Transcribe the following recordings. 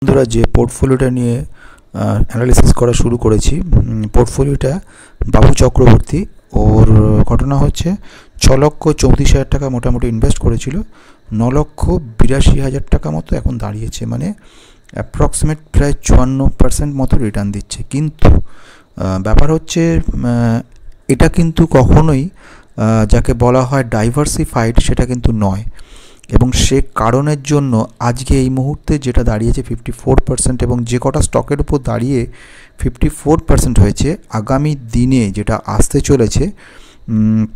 বন্ধুরা যে পোর্টফোলিওটা নিয়ে অ্যানালিসিস করা শুরু করেছি, পোর্টফোলিওটা বাবু চক্রবর্তী। ওর ঘটনা হচ্ছে 6,34,000 টাকা মোটামুটি ইনভেস্ট করেছিল, 9,82,000 টাকা মতো এখন দাঁড়িয়েছে, মানে অ্যাপ্রক্সিমেট প্রায় 54% মতো রিটার্ন দিচ্ছে। কিন্তু ব্যাপার হচ্ছে এটা কিন্তু কখনোই যাকে বলা হয় ডাইভার্সিফাইড সেটা কিন্তু নয়, এবং সে কারণের জন্য আজকে এই মুহূর্তে যেটা দাঁড়িয়েছে 54%, এবং যে কটা স্টকের উপর দাঁড়িয়ে 54% হয়েছে, আগামী দিনে যেটা আসতে চলেছে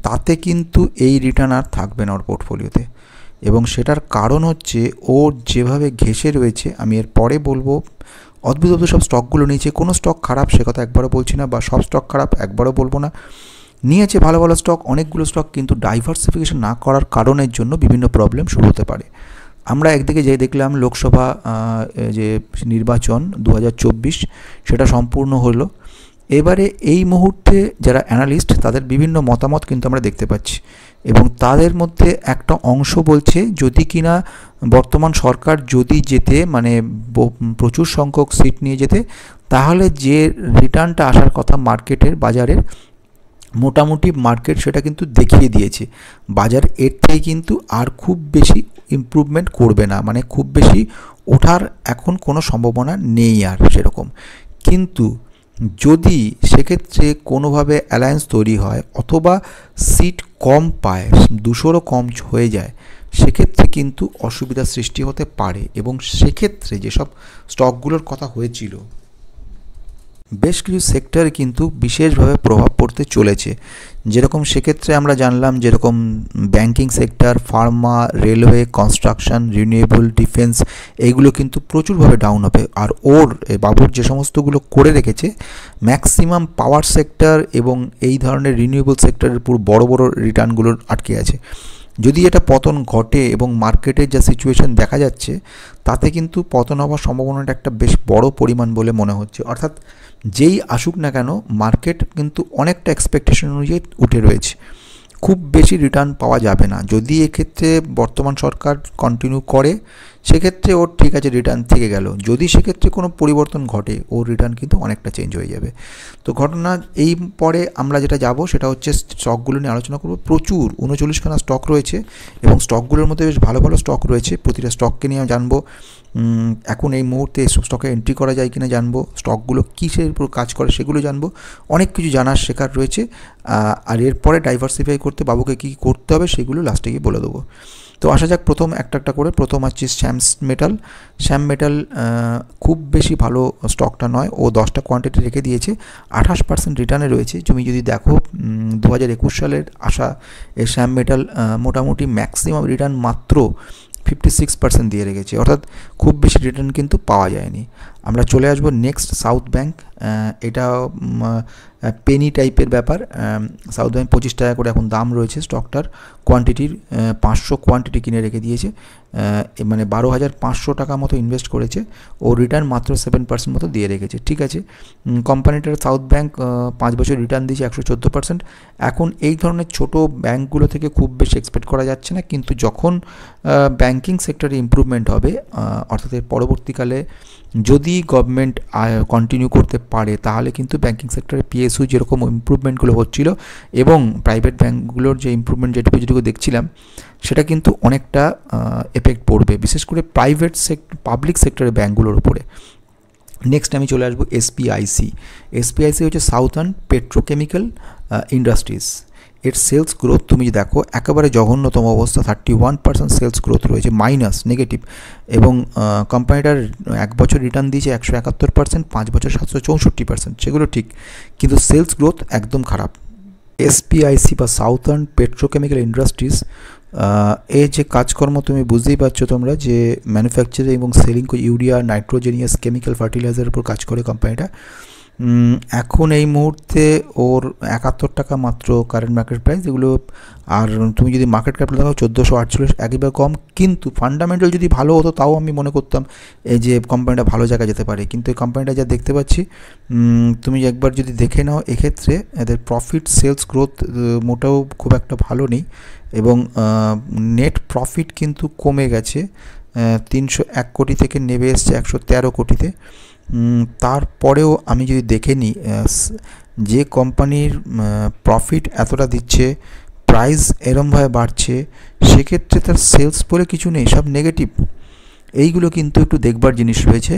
তাতে কিন্তু এই রিটার্ন আর থাকবে না ওর পোর্টফোলিওতে। এবং সেটার কারণ হচ্ছে ও যেভাবে ঘেঁষে রয়েছে, আমি এর পরে বলবো। অদ্ভুত অদ্ভুত সব স্টকগুলো নিয়েছে, কোনো স্টক খারাপ সে কথা একবারও বলছি না, বা সব স্টক খারাপ একবারও বলবো না। নিয়েছে ভালো ভালো স্টক, অনেকগুলো স্টক, কিন্তু ডাইভার্সিফিকেশন না করার কারণের জন্য বিভিন্ন প্রবলেম শুরু হতে পারে। আমরা একদিকে যে দেখলাম লোকসভা যে নির্বাচন 2024 সেটা সম্পূর্ণ হলো। এবারে এই মুহূর্তে যারা অ্যানালিস্ট তাদের বিভিন্ন মতামত কিন্তু আমরা দেখতে পাচ্ছি, এবং তাদের মধ্যে একটা অংশ বলছে যদি কিনা বর্তমান সরকার যদি যেতে, মানে প্রচুর সংখ্যক সিট নিয়ে যেতে, তাহলে যে রিটার্নটা আসার কথা মার্কেটের, বাজারের, মোটামুটি মার্কেট সেটা কিন্তু দেখিয়ে দিয়েছে। বাজার এর থেকে কিন্তু আর খুব বেশি ইমপ্রুভমেন্ট করবে না, মানে খুব বেশি ওঠার এখন কোনো সম্ভাবনা নেই আর সেরকম। কিন্তু যদি সেক্ষেত্রে কোনোভাবে অ্যালায়েন্স তৈরি হয় অথবা সিট কম পায়, 200রও কম হয়ে যায়, সেক্ষেত্রে কিন্তু অসুবিধার সৃষ্টি হতে পারে। এবং সেক্ষেত্রে যেসব স্টকগুলোর কথা হয়েছিল, বেশ কিছু সেক্টরে কিন্তু বিশেষভাবে প্রভাব পড়তে চলেছে। যেরকম সেক্ষেত্রে আমরা জানলাম, যেরকম banking sector, Pharma, railway, construction, renewable, defence, এইগুলো কিন্তু প্রচুরভাবে ডাউন হবে। আর ওর বাবুর যে সমস্তগুলো করে রেখেছে, ম্যাক্সিমাম পাওয়ার সেক্টর এবং এই ধরনের রিনিউয়েবল সেক্টরের পুরো বড় বড় রিটার্নগুলো আটকে আছে। যদি এটা পতন ঘটে এবং মার্কেটের যা সিচুয়েশন দেখা যাচ্ছে, তাতে কিন্তু পতন হওয়ার সম্ভাবনাটা একটা বেশ বড় পরিমাণ বলে মনে হচ্ছে। অর্থাৎ যেই আসুক না কেন, মার্কেট কিন্তু অনেকটা এক্সপেকটেশন অনুযায়ী উঠে রয়েছে, খুব বেশি রিটার্ন পাওয়া যাবে না। যদি এক্ষেত্রে বর্তমান সরকার কন্টিনিউ করে, সেক্ষেত্রে ওর ঠিক আছে, রিটার্ন থেকে গেল। যদি সেক্ষেত্রে কোনো পরিবর্তন ঘটে, ওর রিটার্ন কিন্তু অনেকটা চেঞ্জ হয়ে যাবে। তো ঘটনা এই পরে আমরা যেটা যাব সেটা হচ্ছে স্টকগুলো নিয়ে আলোচনা করব। প্রচুর 39খানা স্টক রয়েছে, এবং স্টকগুলোর মধ্যে বেশ ভালো ভালো স্টক রয়েছে। প্রতিটা স্টককে নিয়ে জানবো, এখন এই মুহূর্তে এইসব স্টকে এন্ট্রি করা যায় কিনা জানবো, স্টকগুলো কিসের উপর কাজ করে সেগুলো জানবো। অনেক কিছু জানার শেখার রয়েছে। আর এরপরে ডাইভার্সিফাই করতে বাবুকে কী করতে হবে সেগুলো লাস্টে গিয়ে বলে দেবো। তো আসা যাক প্রথম একটা করে। প্রথম হচ্ছে শ্যাম মেটাল খুব বেশি ভালো স্টকটা নয়, ও 10টা কোয়ান্টিটি রেখে দিয়েছে, 28% রিটার্নে রয়েছে। তুমি যদি দেখো 2021 সালের আসা এই শ্যাম মেটাল মোটামুটি ম্যাক্সিমাম রিটার্ন মাত্র 56% দিয়ে রেখেছে, অর্থাৎ খুব বেশি রিটার্ন কিন্তু পাওয়া যায়নি। আমরা চলে আসবো নেক্সট সাউথ ব্যাংক। এটা পেনি টাইপের ব্যাপার। সাউথ ব্যাংক 25 টাকা করে এখন দাম রয়েছে স্টকটার। কোয়ান্টিটির 500 কোয়ান্টিটি কিনে রেখে দিয়েছে, মানে 12,500 টাকা মতো ইনভেস্ট করেছে। ও রিটার্ন মাত্র 7% মতো দিয়ে রেখেছে। ঠিক আছে, কোম্পানিটার সাউথ ব্যাংক 5 বছর রিটার্ন দিয়েছে 114%। এখন এই ধরনের ছোট ব্যাংকগুলো থেকে খুব বেশি এক্সপেক্ট করা যাচ্ছে না, কিন্তু যখন ব্যাংকিং সেক্টরে ইমপ্রুভমেন্ট হবে, অর্থাৎ এর পরবর্তীকালে যদি গভর্নমেন্ট কন্টিনিউ করতে পারে, তাহলে কিন্তু ব্যাংকিং সেক্টরে পিএসইউ যেরকম ইমপ্রুভমেন্টগুলো হচ্ছিল এবং প্রাইভেট ব্যাংকগুলোর যে ইমপ্রুভমেন্ট যেটুকু দেখছিলাম, সেটা কিন্তু অনেকটা এফেক্ট পড়বে, বিশেষ করে পাবলিক সেক্টরের ব্যাংকগুলোর উপরে। নেক্সট আমি চলে আসবো এসপিআইসি হচ্ছে সাউথার্ন পেট্রোকেমিক্যাল ইন্ডাস্ট্রিজ। এর সেলস গ্রোথ তুমি দেখো একেবারে জঘন্যতম অবস্থা, 31% সেলস গ্রোথ রয়েছে, মাইনাস, নেগেটিভ। এবং কোম্পানিটার 1 বছর রিটার্ন দিয়েছে 171%, 5 বছর 764%, সেগুলো ঠিক, কিন্তু সেলস গ্রোথ একদম খারাপ। এসপিআইসি বা সাউথার্ন পেট্রোকেমিক্যাল ইন্ডাস্ট্রিজ, এই যে কাজকর্ম তুমি বুঝতেই পারছো তোমরা, যে ম্যানুফ্যাকচারিং এবং সেলিং ইউরিয়া, নাইট্রোজেনিয়াস কেমিক্যাল ফার্টিলাইজারের উপর কাজ করে কোম্পানিটা। এখন এই মুহূর্তে ওর 71 টাকা মাত্র কারেন্ট মার্কেট প্রাইস, এগুলো। আর তুমি যদি মার্কেট ক্যাপিটাল দেখো 1448, একেবারে কম। কিন্তু ফান্ডামেন্টাল যদি ভালো হতো, তাও আমি মনে করতাম এই যে কোম্পানিটা ভালো জায়গায় যেতে পারে। কিন্তু এই কোম্পানিটা যা দেখতে পাচ্ছি, তুমি একবার যদি দেখে নাও, এক্ষেত্রে এদের প্রফিট সেলস গ্রোথ মোটেও খুব একটা ভালো নেই, এবং নেট প্রফিট কিন্তু কমে গেছে 301 কোটি থেকে নেমে এসছে 113 কোটিতে। তারপরেও আমি যদি দেখে নিই যে কোম্পানির প্রফিট এতটা দিচ্ছে, প্রাইস এরমভাবে বাড়ছে, সেক্ষেত্রে তার সেলস বলে কিছু নেই, সব নেগেটিভ। এইগুলো কিন্তু একটু দেখবার জিনিস রয়েছে।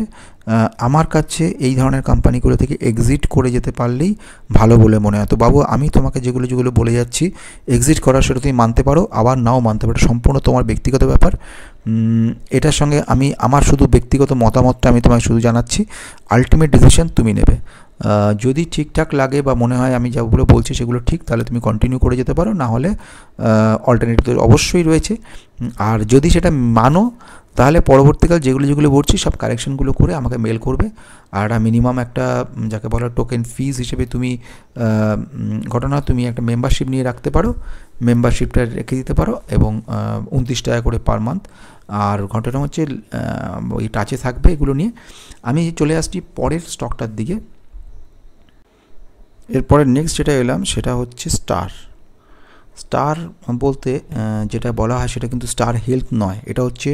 আমার কাছে এই ধরনের কোম্পানিগুলো থেকে এক্সিট করে যেতে পারলেই ভালো বলে মনে হয়। তো বাবু, আমি তোমাকে যেগুলো বলে যাচ্ছি, এক্সিট করার সেটা তুমি মানতে পারো, আবার নাও মানতে পারো, সম্পূর্ণ তোমার ব্যক্তিগত ব্যাপার। এটার সঙ্গে আমার শুধু ব্যক্তিগত মতামতটা আমি তোমায় শুধু জানাচ্ছি, আলটিমেট ডিসিশন তুমি নেবে। যদি ঠিকঠাক লাগে বা মনে হয় আমি যেগুলো বলছি সেগুলো ঠিক, তাহলে তুমি কন্টিনিউ করে যেতে পারো, না হলে অল্টারনেটিভ তো অবশ্যই রয়েছে। আর যদি সেটা মানো, তাহলে পরবর্তীকাল যেগুলো বলছি সব কারেকশনগুলো করে আমাকে মেল করবে। আর মিনিমাম একটা যাকে বলা টোকেন ফিজ হিসেবে তুমি তুমি একটা মেম্বারশিপ নিয়ে রাখতে পারো, মেম্বারশিপটা রেখে দিতে পারো, এবং 29 টাকা করে পার মান্থ। আর ঘটনা হচ্ছে ওই টাচে থাকবে এগুলো নিয়ে। আমি চলে আসছি পরের স্টকটার দিকে। এরপরে নেক্সট যেটা এলাম সেটা হচ্ছে স্টার বলতে যেটা বলা হয় সেটা কিন্তু স্টার হেলথ নয়, এটা হচ্ছে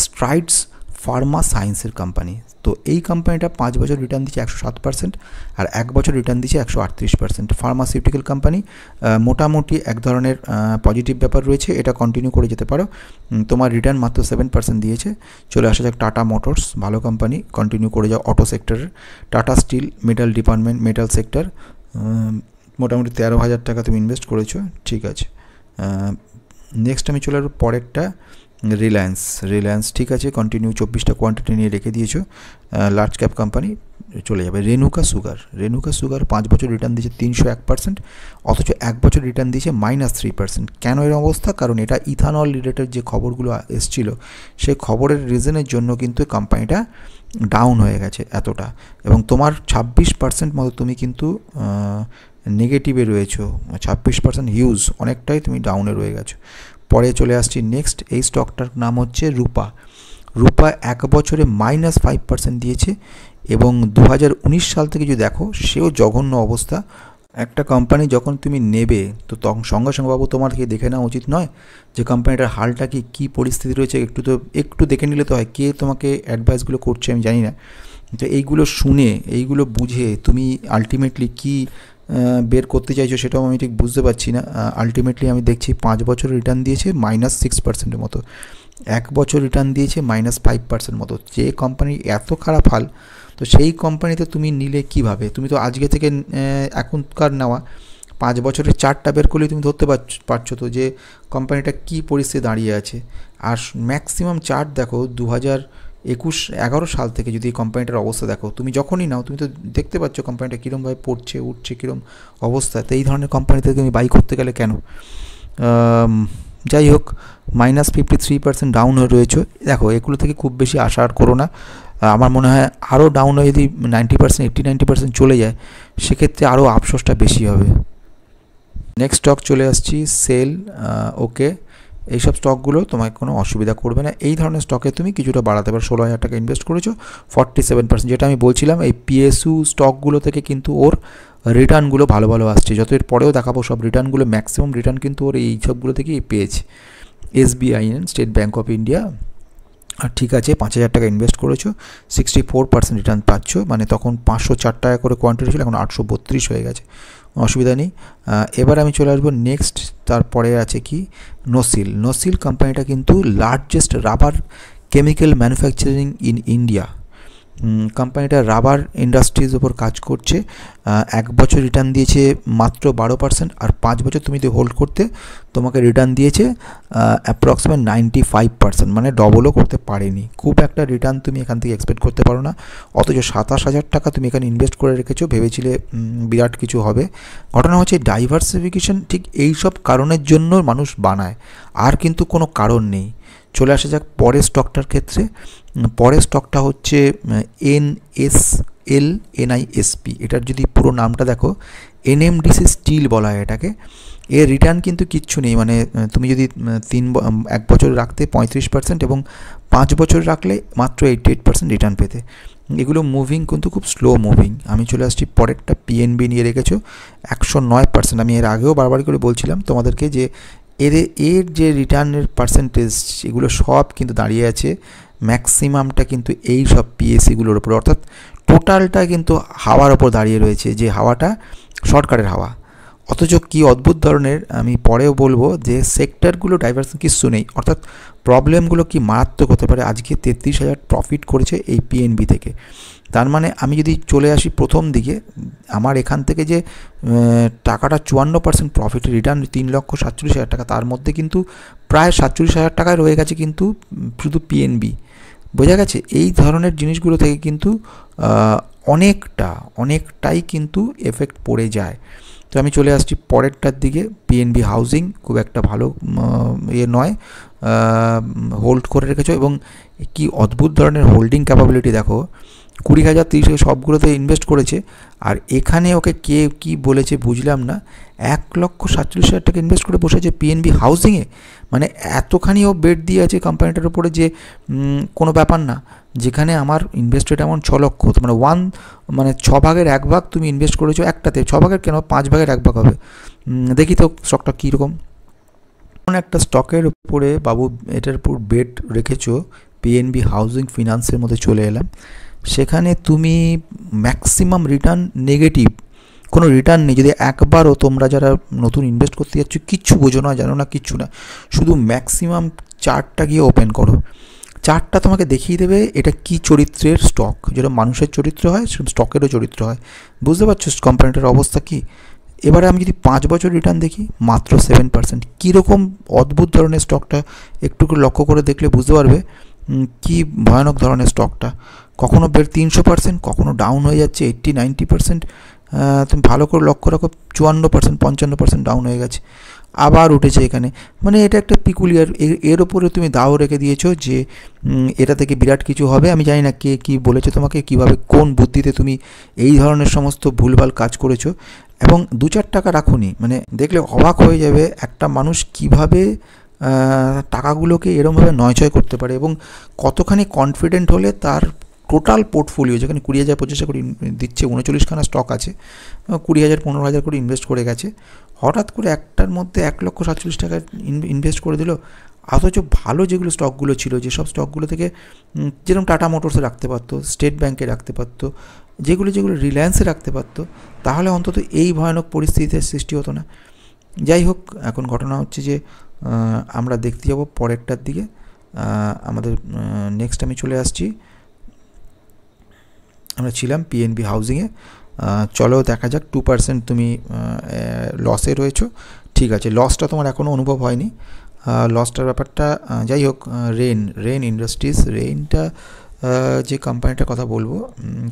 স্ট্রাইডস ফার্মা সায়েন্সের কোম্পানি। তো এই কোম্পানিটা 5 বছর রিটার্ন দিচ্ছে 107%, আর 1 বছর রিটার্ন দিচ্ছে 138%। ফার্মাসিউটিক্যাল কোম্পানি, মোটামুটি এক ধরনের পজিটিভ ব্যাপার রয়েছে, এটা কন্টিনিউ করে যেতে পারো। তোমার রিটার্ন মাত্র 7% দিয়েছে। চলে আসা যাক টাটা মোটরস, ভালো কোম্পানি, কন্টিনিউ করে যাও অটো সেক্টরের। Tata Steel, metal department, metal sector, মোটামুটি 13,000 টাকা তুমি ইনভেস্ট করেছো, ঠিক আছে। নেক্সট আমি চলে আসবো পরেরটা, রিলায়েন্স, ঠিক আছে, কন্টিনিউ 24টা কোয়ান্টিটি নিয়ে রেখে দিয়েছো, লার্জ ক্যাপ কোম্পানি। চলে যাবে রেনুকা সুগার 5 বছর রিটার্ন দিয়েছে 301%, অথচ 1 বছর রিটার্ন দিয়েছে -3%। কেন এর অবস্থা? কারণ এটা ইথানল রিলেটেড যে খবরগুলো এসছিল, সেই খবরের রিজনের জন্য কিন্তু কোম্পানিটা ডাউন হয়ে গেছে এতটা, এবং তোমার 26% মতো তুমি কিন্তু নেগেটিভে রয়েছো। 26% হিউজ, অনেকটাই তুমি ডাউনে রয়ে গেছো। পরে চলে আসছি নেক্সট, এই স্টকটার নাম হচ্ছে রূপা 1 বছরে -5% দিয়েছে, এবং 2019 সাল থেকে যদি দেখো সেও জঘন্য অবস্থা। একটা কোম্পানি যখন তুমি নেবে, তো তখন সঙ্গে বাবু তোমাকে দেখে নেওয়া উচিত নয় যে কোম্পানিটার হালটা কী পরিস্থিতি রয়েছে, একটু দেখে নিলে তো হয়। কে তোমাকে অ্যাডভাইসগুলো করছে আমি জানি না, তো এইগুলো শুনে, এইগুলো বুঝে তুমি আলটিমেটলি কী বের করতে চাইছো সেটাও আমি ঠিক বুঝতে পারছি না। আলটিমেটলি আমি দেখছি 5 বছর রিটার্ন দিয়েছে -6%-এর মতো, 1 বছর রিটার্ন দিয়েছে -5% মতো। যে কোম্পানি এত খারাপ হাল, তো সেই কোম্পানিতে তুমি নিলে কীভাবে? তুমি তো আজকে থেকে এখনকার নেওয়া 5 বছরের চার্টটা বের করলেই তুমি ধরতে পারছো তো যে কোম্পানিটা কী পরিস্থিতি দাঁড়িয়ে আছে। আর ম্যাক্সিমাম চার্ট দেখো 2011 সাল থেকে যদি এই কোম্পানিটার অবস্থা দেখো, তুমি যখনই নাও তুমি তো দেখতে পাচ্ছ কোম্পানিটা কীরমভাবে পড়ছে, উঠছে, কীরম অবস্থা। তো এই ধরনের কোম্পানিতে তুমি বাই করতে গেলে কেন? যাই হোক, -53% ডাউন হয়ে রয়েছে। দেখো, এগুলো থেকে খুব বেশি আশা আর করো না। আমার মনে হয় আরও ডাউন হয়ে যদি 90% চলে যায়, সেক্ষেত্রে আরও আফসোসটা বেশি হবে। নেক্সট স্টক চলে আসছি সেল, ওকে। এইসব স্টকগুলো তোমাকে কোনো অসুবিধা করবে না। এই ধরনের স্টকে তুমি কিছুটা বাড়াতে পারো। 16,000 টাকা ইনভেস্ট করেছো, 47%, যেটা আমি বলছিলাম এই পিএসইউ স্টকগুলো থেকে কিন্তু ওর রিটার্নগুলো ভালো আসছে। যত এর পরেও দেখাবো সব রিটার্নগুলো, ম্যাক্সিমাম রিটার্ন কিন্তু ওর এই সবগুলো থেকেই পেয়েছে। SBI, State Bank of India, আর ঠিক আছে, 5,000 টাকা ইনভেস্ট করেছো, 64% রিটার্ন পাচ্ছ। মানে তখন 504 টাকা করে কোয়ান্টিটি ছিল, এখন 832 হয়ে গেছে, অসুবিধা নেই। এবার আমি চলে আসবো নেক্সট, তারপরে আছে কি নোসিল কোম্পানিটা কিন্তু largest rubber chemical manufacturing in India. কোম্পানিটা রাবার ইন্ডাস্ট্রিজ ওপর কাজ করছে। 1 বছর রিটার্ন দিয়েছে মাত্র 12%, আর 5 বছর তুমি যদি হোল্ড করতে তোমাকে রিটার্ন দিয়েছে অ্যাপ্রক্সিমেট 95%, মানে ডবলও করতে পারেনি। খুব একটা রিটার্ন তুমি এখান থেকে এক্সপেক্ট করতে পারো না। অথচ 27,000 টাকা তুমি এখানে ইনভেস্ট করে রেখেছো, ভেবেছিলে বিরাট কিছু হবে। ঘটনা হচ্ছে ডাইভার্সিফিকেশন ঠিক এই সব কারণের জন্য মানুষ বানায়, আর কিন্তু কোনো কারণ নেই। চলে আসা যাক পরের স্টকটার ক্ষেত্রে। পরের স্টকটা হচ্ছে NISP। এটার যদি পুরো নামটা দেখো, NMDC স্টিল বলা হয় এটাকে। এর রিটার্ন কিন্তু কিচ্ছু নেই, মানে তুমি যদি 1 বছর রাখতে 35% এবং 5 বছর রাখলে মাত্র 88% রিটার্ন পেতে। এগুলো মুভিং কিন্তু খুব স্লো মুভিং। আমি চলে আসছি পরেরটা, PNB নিয়ে রেখেছো 109%। আমি এর আগেও বারবার করে বলছিলাম তোমাদেরকে যে এর যে রিটার্নের পার্সেন্টেজ এগুলো সব কিন্তু দাঁড়িয়ে আছে ম্যাক্সিমামটা কিন্তু এই সব পিএসসিগুলোর ওপর, অর্থাৎ টোটালটা কিন্তু হাওয়ার ওপর দাঁড়িয়ে রয়েছে, যে হাওয়াটা সরকারের হাওয়া। অথচ কি অদ্ভুত ধরনের, আমি পরেও বলবো যে সেক্টরগুলো ডাইভার্সিটি কিছু নেই, অর্থাৎ প্রবলেমগুলো কি মারাত্মক হতে পারে। আজকে 33,000 প্রফিট করেছে এই পিএনবি থেকে। তার মানে আমি যদি চলে আসি প্রথম দিকে, আমার এখান থেকে যে টাকাটা 54% প্রফিট রিটার্ন 3,47,000 টাকা, তার মধ্যে কিন্তু প্রায় 47,000 টাকায় রয়ে গেছে কিন্তু শুধু পিএনবি। বোঝা গেছে? এই ধরনের জিনিসগুলো থেকে কিন্তু অনেকটাই কিন্তু এফেক্ট পড়ে যায়। তো আমি চলে আসছি পরেরটার দিকে। পিএনবি হাউজিং খুব একটা ভালো নয়, হোল্ড করে রেখেছো, এবং কি অদ্ভুত ধরনের হোল্ডিং ক্যাপাবিলিটি দেখো, 20,000 30,000 সবগুলোতে ইনভেস্ট করেছে। আর এখানে ওকে কে কি বলেছে বুঝলাম না, 1,47,000 টাকা ইনভেস্ট করে বসেছে পিএনবি হাউজিংয়ে। মানে এতখানি ও বেট দিয়ে আছে কোম্পানিটার উপরে যে কোনো ব্যাপার না। যেখানে আমার ইনভেস্টেড এমন 6 লক্ষ, মানে 6 ভাগের 1 ভাগ তুমি ইনভেস্ট করেছো একটাতে, 6 ভাগের কেন 5 ভাগের 1 ভাগ হবে। দেখি তো স্টকটা কীরকম। একটা স্টকের উপরে বাবু এটার উপর বেট রেখেছো, পিএনবি হাউজিং ফিনান্সের মধ্যে চলে এলাম। সেখানে তুমি ম্যাক্সিমাম রিটার্ন নেগেটিভ, কোনো রিটার্ন নেই। যদি একবারও তোমরা যারা নতুন ইনভেস্ট করতে যাচ্ছ কিচ্ছু বোঝো না, জানো না, কিচ্ছু না, শুধু ম্যাক্সিমাম চার্টটা গিয়ে ওপেন করো, চার্টটা তোমাকে দেখিয়ে দেবে এটা কি চরিত্রের স্টক। যেটা মানুষের চরিত্র হয় সেরকম স্টকেরও চরিত্র হয়। বুঝতে পারছো কোম্পানিটার অবস্থা কি? এবারে আমি যদি 5 বছর রিটার্ন দেখি মাত্র 7%। কীরকম অদ্ভুত ধরনের স্টকটা একটু লক্ষ্য করে দেখলে বুঝতে পারবে কি ভয়ানক ধরনের স্টকটা। কখনো বের 300%, কখনো ডাউন হয়ে যাচ্ছে 80-90%। তুমি ভালো করে লক্ষ্য রাখো, 54% 55% ডাউন হয়ে গেছে, আবার উঠেছে এখানে। মানে এটা একটা পিকুলিয়ার, এর ওপরে তুমি দাও রেখে দিয়েছো যে এটা থেকে বিরাট কিছু হবে। আমি জানি না কে কী বলেছে তোমাকে, কীভাবে কোন বুদ্ধিতে তুমি এই ধরনের সমস্ত ভুলভাল কাজ করেছো, এবং 2-4 টাকা রাখোনি। মানে দেখলে অবাক হয়ে যাবে একটা মানুষ কিভাবে টাকাগুলোকে এরমভাবে নয়ছয় করতে পারে, এবং কতখানি কনফিডেন্ট হলে তার টোটাল পোর্টফোলিও, যেখানে 20,000 25,000 করে দিচ্ছে, 39খানা স্টক আছে, 20,000 15,000 করে ইনভেস্ট করে গেছে, হঠাৎ করে একটার মধ্যে 1,47,000 টাকা ইনভেস্ট করে দিল। অথচ ভালো যেগুলো স্টকগুলো ছিল, যেসব স্টকগুলো থেকে যেরকম টাটা মোটরসে রাখতে পারতো, স্টেট ব্যাঙ্কে রাখতে পারতো, যেগুলো রিলায়েন্সে রাখতে পারতো, তাহলে অন্তত এই ভয়ানক পরিস্থিতির সৃষ্টি হতো না। যাই হোক, এখন ঘটনা হচ্ছে যে আমরা দেখতে যাব পরেরটার দিকে। আমাদের নেক্সট আমি চলে আসছি, আমরা ছিলাম পিএনবি হাউজিংয়ে। চলো দেখা যাক, 2% তুমি লসে রয়েছো। ঠিক আছে, লসটা তোমার এখনও অনুভব হয়নি, লসটার ব্যাপারটা। যাই হোক, রেন ইন্ডাস্ট্রিজ, রেনটা যে কোম্পানিটার কথা বলবো,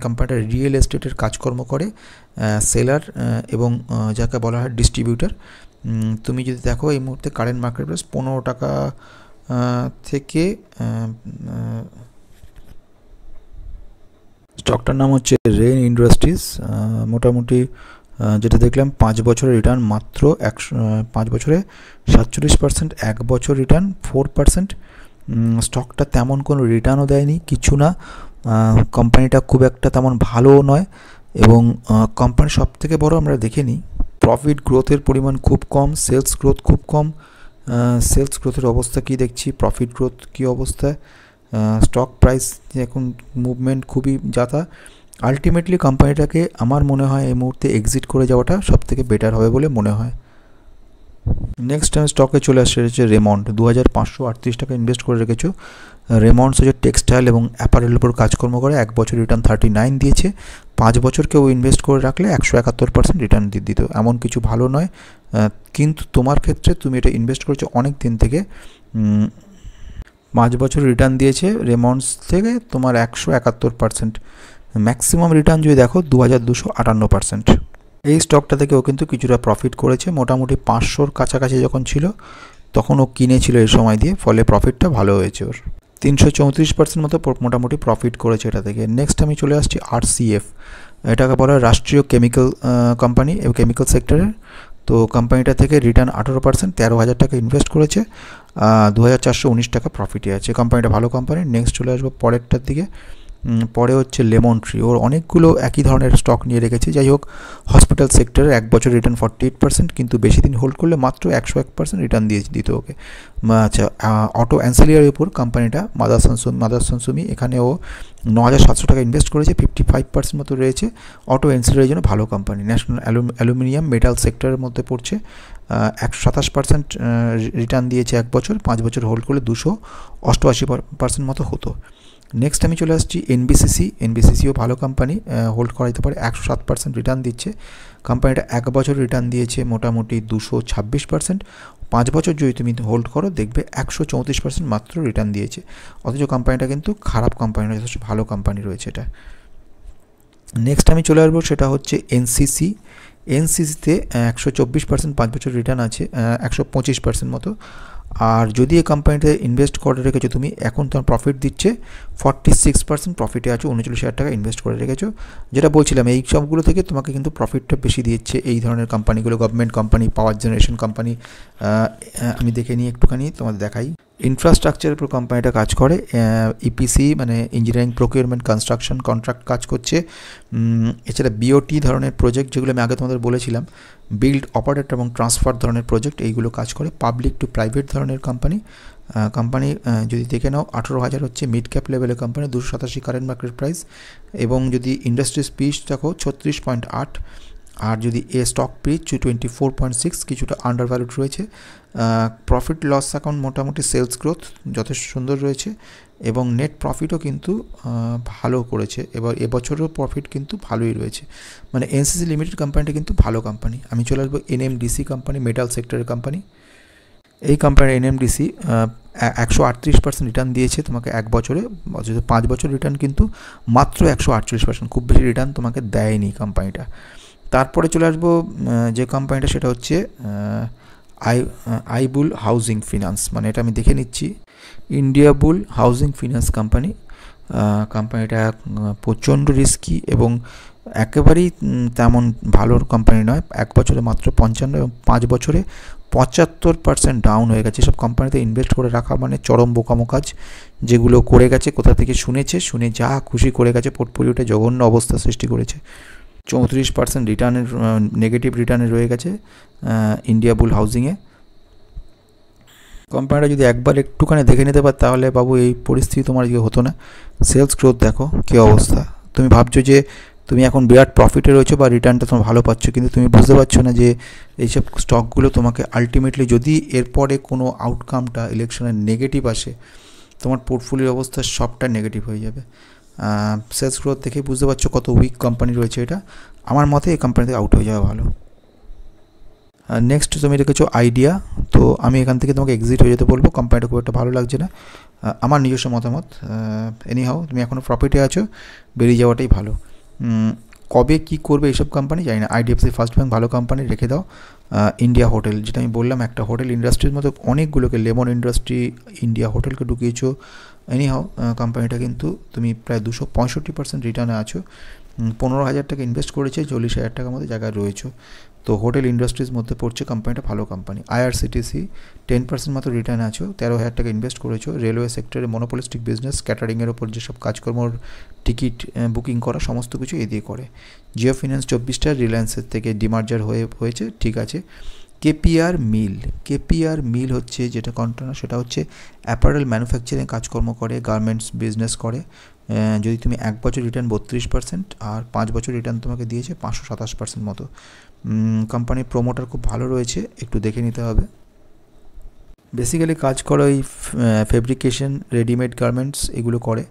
কোম্পানিটা রিয়েল এস্টেটের কাজকর্ম করে, সেলার এবং যাকে বলা হয় ডিস্ট্রিবিউটার। তুমি যদি দেখো এই মুহূর্তে কারেন্ট মার্কেট প্রাইস 15 টাকা থেকে, স্টকটার নাম হচ্ছে রেন ইন্ডাস্ট্রিজ। মোটামুটি যেটা দেখলাম 5 বছরের রিটার্ন মাত্র 5 বছরে 47%, 1 বছর রিটার্ন 4%। স্টকটা তেমন কোনো রিটার্নও দেয়নি, কিছু না। কোম্পানিটা খুব একটা তেমন ভালোও নয়, এবং কোম্পানির সব থেকে বড় আমরা দেখে নিই প্রফিট গ্রোথের পরিমাণ খুব কম, সেলস গ্রোথ খুব কম। সেলস গ্রোথের অবস্থা কি দেখছি, প্রফিট গ্রোথ কী অবস্থায়, স্টক প্রাইস এখন মুভমেন্ট খুবই যাতা। আলটিমেটলি কোম্পানিটাকে আমার মনে হয় এই মুহূর্তে এক্সিট করে যাওয়াটা সবথেকে বেটার হবে বলে মনে হয়। নেক্সট আমি স্টকে চলে আসছে হচ্ছে রেমন্ড। 2,538 টাকা ইনভেস্ট করে রেখেছো। রেমন্ডস হচ্ছে টেক্সটাইল এবং অ্যাপারেলের উপর কাজকর্ম করে, 1 বছর রিটার্ন 39 দিয়েছে। 5 বছর কেউ ইনভেস্ট করে রাখলে 171% রিটার্ন দিত, এমন কিছু ভালো নয়। কিন্তু তোমার ক্ষেত্রে তুমি এটা ইনভেস্ট করেছো অনেক দিন থেকে, 5 বছর রিটার্ন দিয়েছে রেমন্ডস থেকে তোমার 171%। ম্যাক্সিমাম রিটার্ন যদি দেখো 2,258%। এই স্টকটা থেকে ও কিন্তু কিছুটা প্রফিট করেছে, মোটামুটি 500-র কাছাকাছি যখন ছিল তখন ও কিনেছিল এই সময় দিয়ে, ফলে প্রফিটটা ভালো হয়েছে ওর। 334% মতো মোটামুটি প্রফিট করেছে এটা থেকে। নেক্সট আমি চলে আসছি RCF, এটাকে বলা হয় রাষ্ট্রীয় কেমিক্যাল কোম্পানি এবং কেমিক্যাল সেক্টরের। তো কোম্পানিটা থেকে রিটার্ন 18%, 13,000 টাকা ইনভেস্ট করেছে, 2,419 টাকা প্রফিটে আছে। কোম্পানিটা ভালো কোম্পানি। নেক্সট চলে আসবো পরেরটার দিকে, পরে হচ্ছে লেমন ট্রি, ওর অনেকগুলো একই ধরনের স্টক নিয়ে রেখেছে। যাই হোক, হসপিটাল সেক্টরের 1 বছর রিটার্ন 48%, কিন্তু বেশি দিন হোল্ড করলে মাত্র 101% রিটার্ন দিত ওকে। আচ্ছা, অটো অ্যান্সিলিয়ারির উপর কোম্পানিটা মাদারসন সুমি, এখানে ও 9,700 টাকা ইনভেস্ট করেছে, 55% মতো রয়েছে। অটো অ্যান্সিলিয়ারির জন্য ভালো কোম্পানি। ন্যাশনাল অ্যালুমিনিয়াম মেটাল সেক্টরের মধ্যে পড়ছে, 127% রিটার্ন দিয়েছে 1 বছর, 5 বছর হোল্ড করলে 288% মতো হতো। নেক্সট আমি চলে আসছি এনবিসিসিও ভালো কোম্পানি, হোল্ড করা যেতে পারে, 107% রিটার্ন দিচ্ছে। কোম্পানিটা 1 বছর রিটার্ন দিয়েছে মোটামুটি 226%, 5 বছর যদি তুমি হোল্ড করো দেখবে 134% মাত্র রিটার্ন দিয়েছে। অথচ কোম্পানিটা কিন্তু খারাপ কোম্পানি নয়, যথেষ্ট ভালো কোম্পানি রয়েছে এটা। নেক্সট আমি চলে আসবো, সেটা হচ্ছে এনসিসিতে 124% 5 বছর রিটার্ন আছে, 125% মতো। আর যদি এই কোম্পানিতে ইনভেস্ট করে রেখেছো তুমি, এখন তোমার প্রফিট দিচ্ছে 46%, প্রফিটে আছো, 39,000 টাকা ইনভেস্ট করে রেখেছো। যেটা বলছিলাম, এই সবগুলো থেকে তোমাকে কিন্তু প্রফিটটা বেশি দিচ্ছে এই ধরনের কোম্পানিগুলো, গভর্নমেন্ট কোম্পানি, পাওয়ার জেনারেশন কোম্পানি। আমি দেখে নিই একটুখানি, তোমাদের দেখাই। ইনফ্রাস্ট্রাকচারের উপর কোম্পানিটা কাজ করে, ইপিসি মানে ইঞ্জিনিয়ারিং প্রকিউরমেন্ট কনস্ট্রাকশন কন্ট্রাক্ট কাজ করছে। এছাড়া বিওটি ধরনের প্রজেক্ট, যেগুলো আমি আগে তোমাদের বলেছিলাম, বিল্ড, অপারেট এবং ট্রান্সফার ধরনের প্রজেক্ট, এইগুলো কাজ করে। পাবলিক টু প্রাইভেট ধরনের কোম্পানি যদি দেখে নাও, 18,000 হচ্ছে মিড ক্যাপ লেভেলের কোম্পানি, 287 কারেন্ট মার্কেট প্রাইস। এবং যদি ইন্ডাস্ট্রি স্পিচ দেখো 36.8, আর যদি স্টক পিচ 24.6, কিছুটা আন্ডার ভ্যালুড রয়েছে। প্রফিট লস অ্যাকাউন্ট মোটামুটি, সেলস গ্রোথ যথেষ্ট সুন্দর রয়েছে, এবং নেট প্রফিটও কিন্তু ভালো করেছে। এবার এবছরও প্রফিট কিন্তু ভালোই রয়েছে, মানে এনসিসি লিমিটেড কোম্পানিটা কিন্তু ভালো কোম্পানি। আমি চলে আসবো এনএমডিসি কোম্পানি, মেটাল সেক্টরের কোম্পানি। এই কোম্পানির এনএমডিসি 138% রিটার্ন দিয়েছে তোমাকে 1 বছরে, অথচ 5 বছর রিটার্ন কিন্তু মাত্র 148%, খুব বেশি রিটার্ন তোমাকে দেয়নি কোম্পানিটা। তারপরে চলে আসবো যে কোম্পানিটা, সেটা হচ্ছে আইবুল হাউজিং ফিনান্স, মানে এটা আমি দেখে নিচ্ছি, ইন্ডিয়া বুল হাউজিং ফিনান্স কোম্পানি। কোম্পানিটা প্রচণ্ড রিস্কি এবং একেবারেই তেমন ভালো কোম্পানি নয়। 1 বছরে মাত্র 55 এবং 5 বছরে 75% ডাউন হয়ে গেছে। সব কোম্পানিতে ইনভেস্ট করে রাখা মানে চরম বোকামো কাজ। যেগুলো করে গেছে, কোথা থেকে শুনে যা খুশি করে গেছে, পোর্টফোলিওটা জঘন্য অবস্থা সৃষ্টি করেছে। 34% রিটার্নের, নেগেটিভ রিটার্নে রয়ে গেছে ইন্ডিয়া বুল হাউজিংয়ে। কোম্পানিটা যদি একবার একটুখানি দেখে নিতে পার, তাহলে বাবু এই পরিস্থিতি তোমার আজকে হতো না। সেলস গ্রোথ দেখো কী অবস্থা। তুমি ভাবছো যে তুমি এখন বিরাট প্রফিটে রয়েছো বা রিটার্নটা তোমার ভালো পাচ্ছ, কিন্তু তুমি বুঝতে পারছো না যে এইসব স্টকগুলো তোমাকে আলটিমেটলি, যদি এরপরে কোনো আউটকামটা ইলেকশনের নেগেটিভ আসে, তোমার পোর্টফোলিওর অবস্থা সবটা নেগেটিভ হয়ে যাবে। সেলস গ্রোথ দেখে বুঝতে পারছো কত উইক কোম্পানি রয়েছে এটা। আমার মতে এই কোম্পানি থেকে আউট হয়ে যাওয়া ভালো। নেক্সট তুমি রেখেছো আইডিয়া, তো আমি এখান থেকে তোমাকে এক্সিট হয়ে যেতে বলবো, কোম্পানিটা খুব একটা ভালো লাগছে না, আমার নিজস্ব মতামত। এনিহাও তুমি এখনও প্রফিটে আছো, বেরিয়ে যাওয়াটাই ভালো। কবে কি করবে এইসব কোম্পানি জানি না। আইডিএফসি ফার্স্ট ব্যাংক ভালো কোম্পানি, রেখে দাও। ইন্ডিয়া হোটেল, যেটা আমি বললাম, একটা হোটেল ইন্ডাস্ট্রির মতো অনেকগুলোকে, লেমন ইন্ডাস্ট্রি, ইন্ডিয়া হোটেলকে ঢুকিয়েছো। এনিহাও কোম্পানিটা কিন্তু তুমি প্রায় 265% রিটার্নে আছো। 15,000 টাকা ইনভেস্ট করেছে, 40,000 টাকার মধ্যে জায়গায় রয়েছে। তো হোটেল ইন্ডাস্ট্রিজ মধ্যে পড়ছে কোম্পানিটা, ভালো কোম্পানি। আইআরসিটিসি 10% মতো রিটার্ন আছো, 13,000 টাকা ইনভেস্ট করেছো। রেলওয়ে সেক্টরে মনোপলিস্টিক বিজনেস, ক্যাটারিংয়ের ওপর যেসব কাজকর্মর, টিকিট বুকিং করা, সমস্ত কিছু এ দিয়ে করে। জিও ফিন্যান্স 24টা, রিলায়েন্সের থেকে ডিমার্জার হয়েছে, ঠিক আছে। কেপিআর মিল হচ্ছে যেটা কন্টেনার, সেটা হচ্ছে অ্যাপারেল ম্যানুফ্যাকচারিং কাজকর্ম করে, গার্মেন্টস বিজনেস করে। যদি তুমি 1 বছর রিটার্ন 32%, আর 5 বছর রিটার্ন তোমাকে দিয়েছে 527% মতো। কোম্পানির প্রোমোটার খুব ভালো রয়েছে, একটু দেখে নিতে হবে। বেসিক্যালি কাজ করে ওই ফেব্রিকেশন, রেডিমেড গার্মেন্টস, এগুলো করে।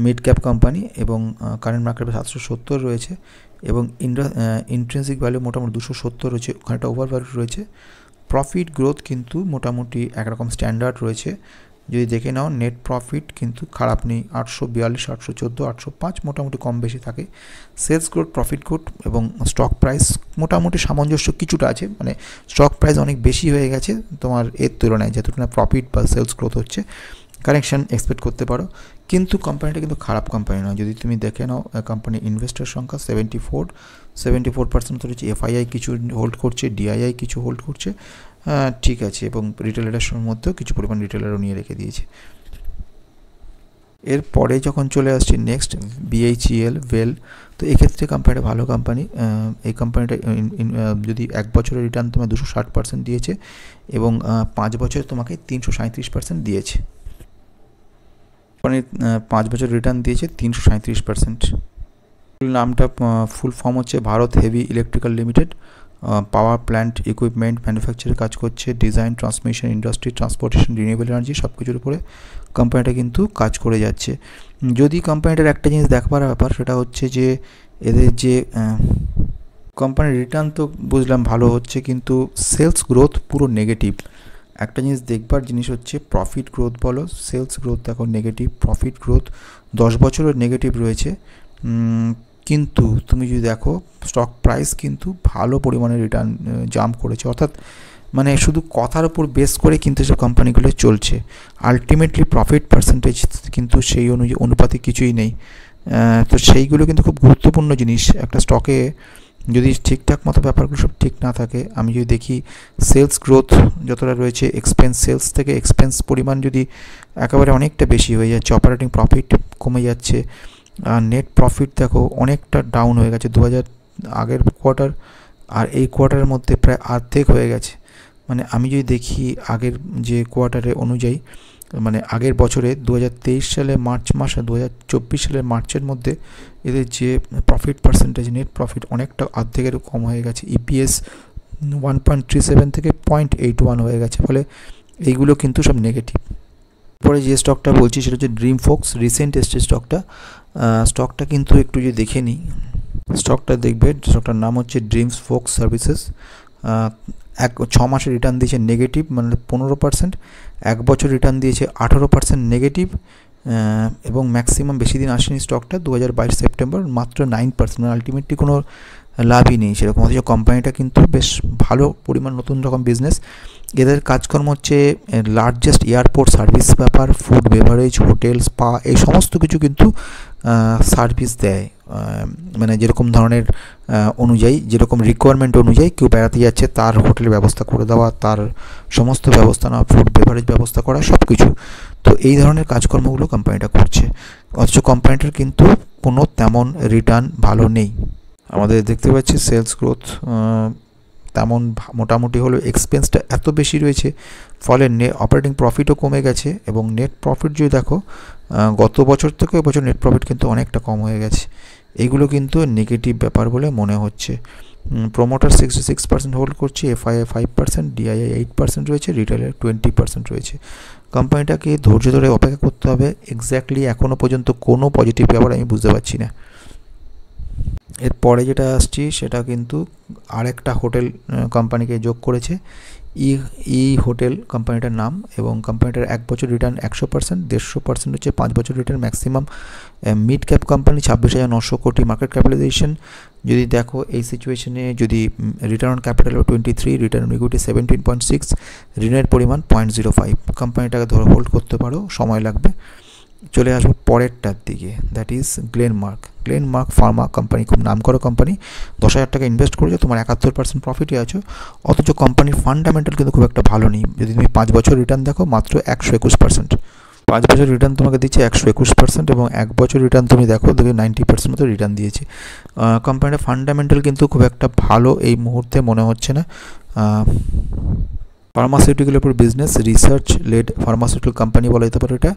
মিড ক্যাপ কোম্পানি, এবং কারেন্ট মার্কেটে 770 রয়েছে, এবং ইন্ট্রিনসিক ভ্যালু মোটামুটি 270 রয়েছে, ওখানে একটা ওভার ভ্যালু রয়েছে। প্রফিট গ্রোথ কিন্তু মোটামুটি একরকম স্ট্যান্ডার্ড রয়েছে। যদি দেখে নাও, নেট প্রফিট কিন্তু খারাপ নেই, 842, 814, 805, মোটামুটি কম বেশি থাকে। সেলস গ্রোথ, প্রফিট গ্রোথ এবং স্টক প্রাইস মোটামুটি সামঞ্জস্য কিছুটা আছে, মানে স্টক প্রাইস অনেক বেশি হয়ে গেছে তোমার এর তুলনায়, যতটুকু না প্রফিট বা সেলস গ্রোথ হচ্ছে, কারেকশান এক্সপেক্ট করতে পারো। কিন্তু কোম্পানিটা কিন্তু খারাপ কোম্পানি নয়। যদি তুমি দেখে নাও, কোম্পানির ইনভেস্টার সংখ্যা 74% মতো রয়েছে। এফআইআই কিছু হোল্ড করছে, ডিআইআই কিছু হোল্ড করছে, ঠিক আছে, এবং রিটেলারের মধ্যেও কিছু পরিমাণ রিটেলারও নিয়ে রেখে দিয়েছে। এরপরে যখন চলে আসছি নেক্সট BHEL ওয়েল, তো এক্ষেত্রে কোম্পানিটা ভালো কোম্পানি। এই কোম্পানিটা যদি 1 বছরের রিটার্ন তোমার 260% দিয়েছে এবং 5 বছর তোমাকে 337% দিয়েছে। কোম্পানির 5 বছর রিটার্ন দিয়েছে 337%। নামটা ফুল ফর্ম হচ্ছে Bharat Heavy Electrical Limited. Power plant equipment ম্যানুফ্যাকচারের কাজ করছে, design, transmission, industry, transportation, renewable energy সব কিছুর উপরে কোম্পানিটা কিন্তু কাজ করে যাচ্ছে। যদি কোম্পানিটার একটা জিনিস দেখবার ব্যাপার সেটা হচ্ছে যে এদের যে কোম্পানির রিটার্ন তো বুঝলাম ভালো হচ্ছে, কিন্তু সেলস গ্রোথ পুরো নেগেটিভ। একটা জিনিস দেখবার জিনিস হচ্ছে প্রফিট গ্রোথ বলো, সেলস গ্রোথ দেখো নেগেটিভ, প্রফিট গ্রোথ 10 বছরের নেগেটিভ রয়েছে। কিন্তু তুমি যদি দেখো স্টক প্রাইস কিন্তু ভালো পরিমাণে রিটার্ন জাম্প করেছে, অর্থাৎ মানে শুধু কথার উপর বেস করে কিন্তু সব কোম্পানিগুলো চলছে। আলটিমেটলি প্রফিট পার্সেন্টেজ কিন্তু সেই অনুপাতে কিছুই নেই। তো সেইগুলো কিন্তু খুব গুরুত্বপূর্ণ জিনিস একটা স্টকে। যদি ঠিকঠাক মতো ব্যাপারগুলো সব ঠিক না থাকে, আমি যদি দেখি সেলস গ্রোথ যতটা রয়েছে, সেলস থেকে এক্সপেন্স পরিমাণ যদি একেবারে অনেকটা বেশি হয়ে যাচ্ছে, অপারেটিং প্রফিট কমে যাচ্ছে, আর নেট প্রফিট দেখো অনেকটা ডাউন হয়ে গেছে 2000 আগের কোয়ার্টার আর এই কোয়ার্টারের মধ্যে প্রায় অর্ধেক হয়ে গেছে। মানে আমি যদি দেখি আগের যে কোয়ার্টারে অনুযায়ী, মানে আগের বছরে 2023 সালে মার্চ মাস আর 2024 সালের মার্চের মধ্যে এদের যে প্রফিট পার্সেন্টেজ, নেট প্রফিট অনেকটা অর্ধেকের কম হয়ে গেছে। EPS 1.37 থেকে 0.81 হয়ে গেছে, ফলে এইগুলো কিন্তু সব নেগেটিভ। পরে যে স্টকটা বলছি সেটা হচ্ছে ড্রিম ফোক্স, রিসেন্ট এসছে স্টকটা কিন্তু একটু যদি দেখে নিই, স্টকটা দেখবে, স্টকটার নাম হচ্ছে ড্রিমস ফোক্স সার্ভিসেস। 6 মাসের রিটার্ন দিয়েছে নেগেটিভ মানে 15%, 1 বছর রিটার্ন দিয়েছে 18% নেগেটিভ, এবং ম্যাক্সিমাম বেশি দিন আসেনি স্টকটা 2022 সেপ্টেম্বর, মাত্র 9%। মানে আলটিমেটলি কোনো লাভই নেই সেরকম। অথচ কোম্পানিটা কিন্তু বেশ ভালো পরিমাণ নতুন রকম বিজনেস। এদের কাজকর্ম হচ্ছে লার্জেস্ট এয়ারপোর্ট সার্ভিস ব্যাপার, ফুড বেভারেজ, হোটেল, স্পা, এই সমস্ত কিছু কিন্তু সার্ভিস দেয়। মানে যেরকম ধরনের অনুযায়ী, যেরকম রিকোয়ারমেন্ট অনুযায়ী কেউ বেড়াতে যাচ্ছে তার হোটেলের ব্যবস্থা করে দেওয়া, তার সমস্ত ব্যবস্থা নেওয়া, ফুড বেভারেজ ব্যবস্থা করা, সব কিছু। তো এই ধরনের কাজকর্মগুলো কোম্পানিটা করছে। অথচ কোম্পানিটার কিন্তু কোনো তেমন রিটার্ন ভালো নেই। আমাদের দেখতে পাচ্ছি সেলস গ্রোথ তেমন মোটামুটি হলেও এক্সপেন্সটা এত বেশি রয়েছে, ফলে অপারেটিং প্রফিটও কমে গেছে। এবং নেট প্রফিট যদি দেখো গত বছর থেকে এবছর নেট প্রফিট কিন্তু অনেকটা কম হয়ে গেছে। এইগুলো কিন্তু নেগেটিভ ব্যাপার বলে মনে হচ্ছে। প্রোমোটার 66% হোল্ড করছে, FII 5%, DII 8% রয়েছে, রিটেলের 20% রয়েছে। কোম্পানিটাকে ধৈর্য ধরে অপেক্ষা করতে হবে। এক্স্যাক্টলি এখনও পর্যন্ত কোনো পজিটিভ ব্যাপার আমি বুঝতে পারছি না। এরপরে যেটা আসছি সেটা কিন্তু আরেকটা হোটেল কোম্পানিকে যোগ করেছে, হোটেল কোম্পানিটার নাম, এবং কোম্পানিটার 1 বছর রিটার্ন 100%, 150% হচ্ছে 5 বছর return maximum. Mid cap company, 26,900 কোটি মার্কেট ক্যাপিটালাইজেশন। যদি দেখো এই সিচুয়েশনে যদি return on capital 23, return on equity 17.6, ঋণের পরিমাণ 0.05, কোম্পানিটাকে ধরে হোল্ড করতে পারো, সময় লাগবে। চলে আসবো পরেরটার দিকে, that is Glenmark Pharma company, খুব নাম করা কোম্পানি। 10,000 টাকা ইনভেস্ট করেছো, তোমার 71% প্রফিটে আছো, অথচ কোম্পানির ফান্ডামেন্টাল কিন্তু খুব একটা ভালো নেই। যদি তুমি 5 বছর রিটার্ন দেখো মাত্র 121%, 5 বছর রিটার্ন তোমাকে দিচ্ছে 121%, এবং 1 বছর রিটার্ন তুমি দেখো 90% মতো রিটার্ন দিয়েছে। কোম্পানির ফান্ডামেন্টাল কিন্তু খুব একটা ভালো এই মুহূর্তে মনে হচ্ছে না। ফার্মাসিউটিক্যালের উপর business, research led pharmaceutical company বলা যেতে পারে এটা।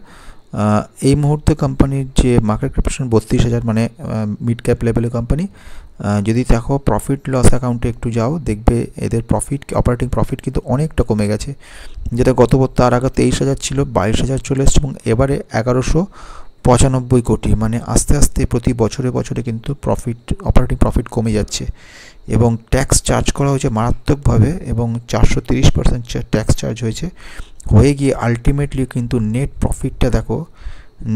এই মুহূর্তে কোম্পানির যে মার্কেট ক্যাপিটালাইজেশন 32,000, মানে মিড ক্যাপ লেভেলের কোম্পানি। যদি দেখো প্রফিট লস অ্যাকাউন্টে একটু যাও, দেখবে এদের প্রফিট, অপারেটিং প্রফিট কিন্তু অনেকটা কমে গেছে। যেটা তার আগে 23,000 ছিল, 22,000 চলে এসছে, এবং এবারে 1,195 কোটি। মানে আস্তে আস্তে প্রতি বছরে কিন্তু অপারেটিং প্রফিট কমে যাচ্ছে, এবং ট্যাক্স চার্জ করা হয়েছে মারাত্মকভাবে, এবং 430% ট্যাক্স চার্জ হয়ে গিয়ে আলটিমেটলি কিন্তু নেট প্রফিটটা দেখো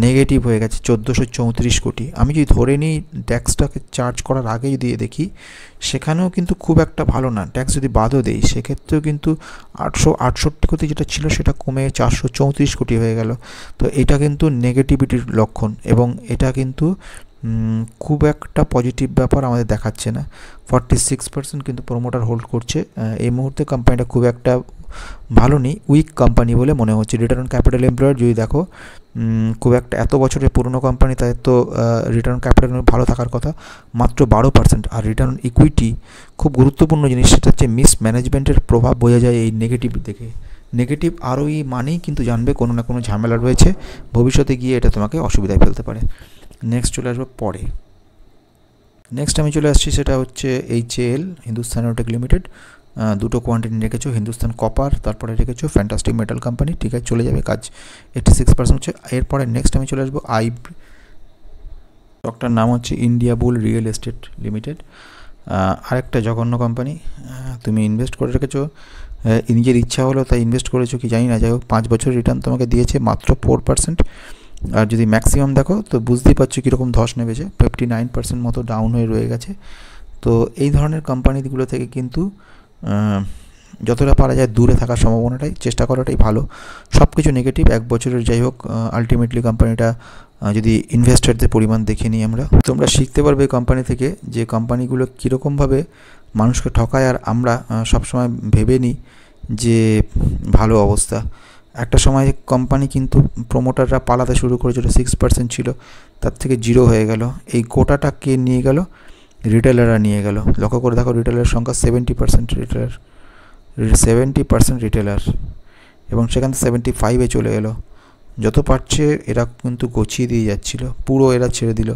নেগেটিভ হয়ে গেছে 1,434 কোটি। আমি যদি ধরে নিই ট্যাক্সটাকে চার্জ করার আগে যদি দেখি, সেখানেও কিন্তু খুব একটা ভালো না। ট্যাক্স যদি বাদও দেই সেক্ষেত্রেও কিন্তু 868 কোটি যেটা ছিল সেটা কমে 434 কোটি হয়ে গেল। তো এটা কিন্তু নেগেটিভিটির লক্ষণ, এবং এটা কিন্তু খুব একটা পজিটিভ ব্যাপার আমাদের দেখাচ্ছে না। 46% কিন্তু প্রোমোটার হোল্ড করছে। এই মুহূর্তে কোম্পানিটা খুব একটা ভালো নেই, উইক কোম্পানি বলে মনে হচ্ছে। রিটার্ন অন ক্যাপিটাল এমপ্লয়েড যদি দেখো, খুব একটা এত বছরের পুরনো কোম্পানি, তাদের তো রিটার্ন অন ক্যাপিটাল ভালো থাকার কথা, মাত্র 12%। আর রিটার্ন অন ইকুইটি, খুব গুরুত্বপূর্ণ জিনিস, সেটা হচ্ছে মিস ম্যানেজমেন্টের প্রভাব বোঝা যায় এই নেগেটিভ দেখে। নেগেটিভ আরওই মানেই কিন্তু জানবে কোনো না কোনো ঝামেলা রয়েছে, ভবিষ্যতে গিয়ে এটা তোমাকে অসুবিধায় ফেলতে পারে। নেক্সট চলে আসবো পরে। নেক্সট আমি চলে আসছি, সেটা হচ্ছে HAL, হিন্দুস্তান অ্যারোনটিক লিমিটেড। দুটো কোয়ান্টিটি রেখেছো, হিন্দুস্তান কপার, তারপরে রেখেছো ফ্যান্টাস্টিক মেটাল কোম্পানি। ঠিক আছে, চলে যাবে কাজ, 86% হচ্ছে। এরপরে নেক্সট আমি চলে আসবো স্টকটার নাম হচ্ছে ইন্ডিয়া বুল রিয়েল এস্টেট লিমিটেড। আরেকটা জঘন্য কোম্পানি। তুমি ইনভেস্ট করে রেখেছো, নিজের ইচ্ছা হলো তাই ইনভেস্ট করেছো কি জানি না, যাই হোক 5 বছর রিটার্ন তোমাকে দিয়েছে মাত্র 4%। আর যদি ম্যাক্সিমাম দেখো তো বুঝতেই পারছো কীরকম ধস নেমেছে, 59% মতো ডাউন হয়ে রয়ে গেছে। তো এই ধরনের কোম্পানিগুলো থেকে কিন্তু যতটা পারা যায় দূরে থাকার সম্ভাবনাটাই চেষ্টা করাটাই ভালো। সব কিছু নেগেটিভ 1 বছরের, যাই হোক আলটিমেটলি কোম্পানিটা যদি ইনভেস্টারদের পরিমাণ দেখে নিই আমরা, তোমরা শিখতে পারবে এই কোম্পানি থেকে যে কোম্পানিগুলো কীরকমভাবে মানুষকে ঠকায়, আর আমরা সবসময় ভেবে নিই যে ভালো অবস্থা। একটা সময় কোম্পানি কিন্তু প্রমোটাররা পালাতে শুরু করেছিল, 6% ছিল, তার থেকে 0 হয়ে গেল। এই কোটাটা কে নিয়ে গেল? রিটেলাররা নিয়ে গেল। লক্ষ্য করে দেখো, রিটেলারের সংখ্যা 70% রিটেলার, এবং সেখান থেকে 75-এ চলে এলো। যত পারছে এরা কিন্তু গছিয়ে দিয়ে যাচ্ছিল, পুরো এরা ছেড়ে দিল।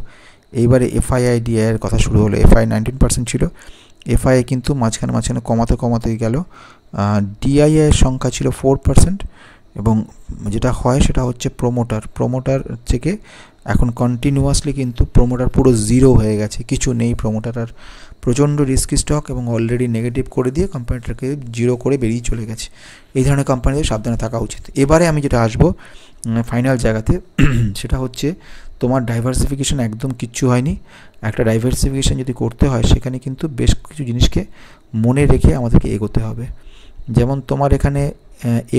এইবারে FII-DI এর কথা শুরু হলো। FII 19% ছিল, FII কিন্তু মাঝখানে কমাতে গেল। DII এর সংখ্যা ছিল 4%। এবং যেটা হয় সেটা হচ্ছে প্রমোটার থেকে এখন কন্টিনিউয়াসলি কিন্তু প্রমোটার পুরো 0 হয়ে গেছে, কিছু নেই প্রমোটার আর। প্রচণ্ড রিস্কি স্টক এবং অলরেডি নেগেটিভ করে দিয়ে কোম্পানিটাকে 0 করে বেরিয়ে চলে গেছে। এই ধরনের কোম্পানিদের সাবধানে থাকা উচিত। এবারে আমি যেটা আসবো ফাইনাল জায়গাতে, সেটা হচ্ছে তোমার ডাইভার্সিফিকেশন একদম কিচ্ছু হয়নি। একটা ডাইভার্সিফিকেশন যদি করতে হয়, সেখানে কিন্তু বেশ কিছু জিনিসকে মনে রেখে আমাদেরকে এগোতে হবে। যেমন তোমার এখানে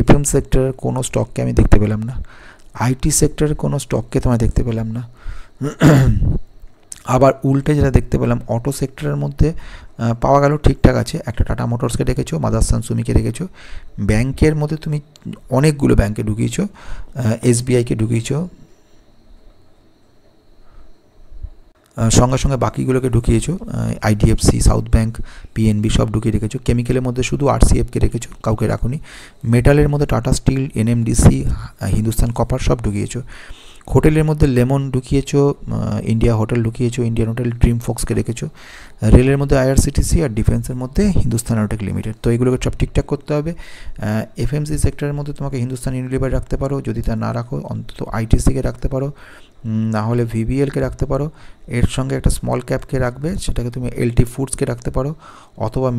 FM সেক্টরের কোনো স্টককে আমি দেখতে পেলাম না, IT সেক্টরের কোনো স্টককে তোমায় দেখতে পেলাম না। আবার উল্টে যেটা দেখতে পেলাম, অটো সেক্টরের মধ্যে পাওয়া গেল ঠিকঠাক আছে, একটা টাটা মোটরসকে রেখেছো, মাদারসান সুমিকে রেখেছো। ব্যাংকের মধ্যে তুমি অনেকগুলো ব্যাংকে ঢুকিয়েছো, SBIকে ঢুকিয়েছো, সঙ্গে বাকিগুলোকে ঢুকিয়েছো, IDFC, সাউথ ব্যাংক, PNB সব ঢুকিয়ে রেখেছো। কেমিক্যালের মধ্যে শুধু RCFকে রেখেছো, কাউকে রাখুনি। মেটালের মধ্যে Tata Steel, NMDC, Hindustan Copper সব ঢুকিয়েছো। হোটেলের মধ্যে লেমন ঢুকিয়েছো, ইন্ডিয়া হোটেল ঢুকিয়েছো, ইন্ডিয়ান হোটেল, ড্রিম ফক্সকে রেখেছো। রেলের মধ্যে IRCTC, আর ডিফেন্সের মধ্যে হিন্দুস্তান অ্যারোনটিক লিমিটেড। তো এগুলোকে সব ঠিকঠাক করতে হবে। FMC সেক্টরের মধ্যে তোমাকে হিন্দুস্তান ইউনিলিভার রাখতে পারো, যদি তা না রাখো অন্তত ITCকে রাখতে পারো, না হলে VBLকে রাখতে পারো। এর সঙ্গে একটা স্মল ক্যাপকে রাখবে, সেটাকে তুমি LT ফুডসকে রাখতে পারো, অথবা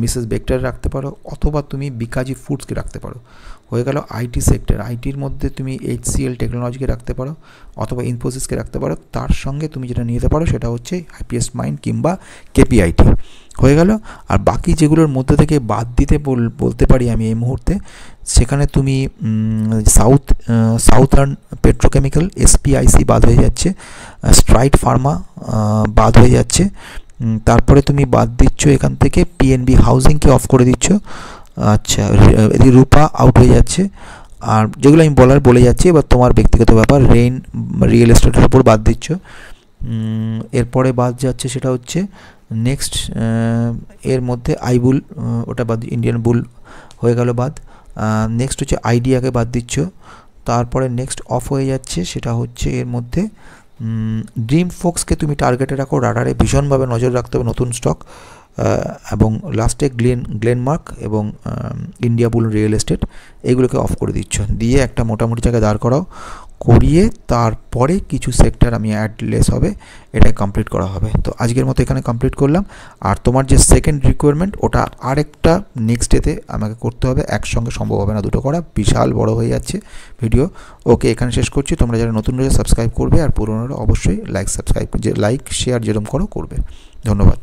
মিসেস বেক্টার রাখতে পারো, অথবা তুমি বিকাজি ফুডসকে রাখতে পারো। হয়ে গেল IT সেক্টর। ITর মধ্যে তুমি HCL টেকনোলজিকে রাখতে পারো, অথবা ইনফোসিসকে রাখতে পারো। তার সঙ্গে তুমি যেটা নিতে পারো সেটা হচ্ছে Happiest Mind কিংবা KPIT। হয়ে গেল। আর বাকি যেগুলোর মধ্যে থেকে বাদ দিতে বলতে পারি আমি এই মুহূর্তে, সেখানে তুমি সাউথার্ন পেট্রোকেমিক্যাল, SPIC বাদ হয়ে যাচ্ছে, স্ট্রাইড ফার্মা বাদ হয়ে যাচ্ছে। তারপরে তুমি বাদ দিচ্ছ এখান থেকে PNB হাউজিংকে অফ করে দিচ্ছ। আচ্ছা, রূপা আউট হয়ে যাচ্ছে। আর যেগুলো আমি বলে যাচ্ছি, এবার তোমার ব্যক্তিগত ব্যাপার। রেইন রিয়েল এস্টেটের উপর বাদ দিচ্ছ। এরপরে বাদ যাচ্ছে সেটা হচ্ছে নেক্সট, এর মধ্যে আইবুল, ওটা বাদ, ইন্ডিয়ান বুল হয়ে গেল বাদ। নেক্সট হচ্ছে আইডিয়াকে বাদ দিচ্ছ। তারপরে নেক্সট অফ হয়ে যাচ্ছে সেটা হচ্ছে এর মধ্যে ড্রিম ফোক্সকে তুমি টার্গেটে রাখো, রাডারে ভীষণভাবে নজর রাখতে হবে, নতুন স্টক। এবং লাস্টে গ্লেনমার্ক এবং ইন্ডিয়া বুল রিয়েল এস্টেট, এগুলোকে অফ করে দিচ্ছ। দিয়ে একটা মোটামুটি জায়গায় দাঁড় করাও, করিয়ে তারপরে কিছু সেক্টর আমি অ্যাডলেস হবে, এটা কমপ্লিট করা হবে। তো আজকের মতো এখানে কমপ্লিট করলাম। আর তোমার যে সেকেন্ড রিকোয়ারমেন্ট, ওটা আরেকটা নেক্সট ডেতে আমাকে করতে হবে, একসঙ্গে সম্ভব হবে না দুটো করা, বিশাল বড় হয়ে যাচ্ছে ভিডিও। ওকে, এখানে শেষ করছি। তোমরা যারা নতুন রয়েছে সাবস্ক্রাইব করবে, আর পুরোনোরা অবশ্যই লাইক শেয়ার যেরকম করবে। ধন্যবাদ।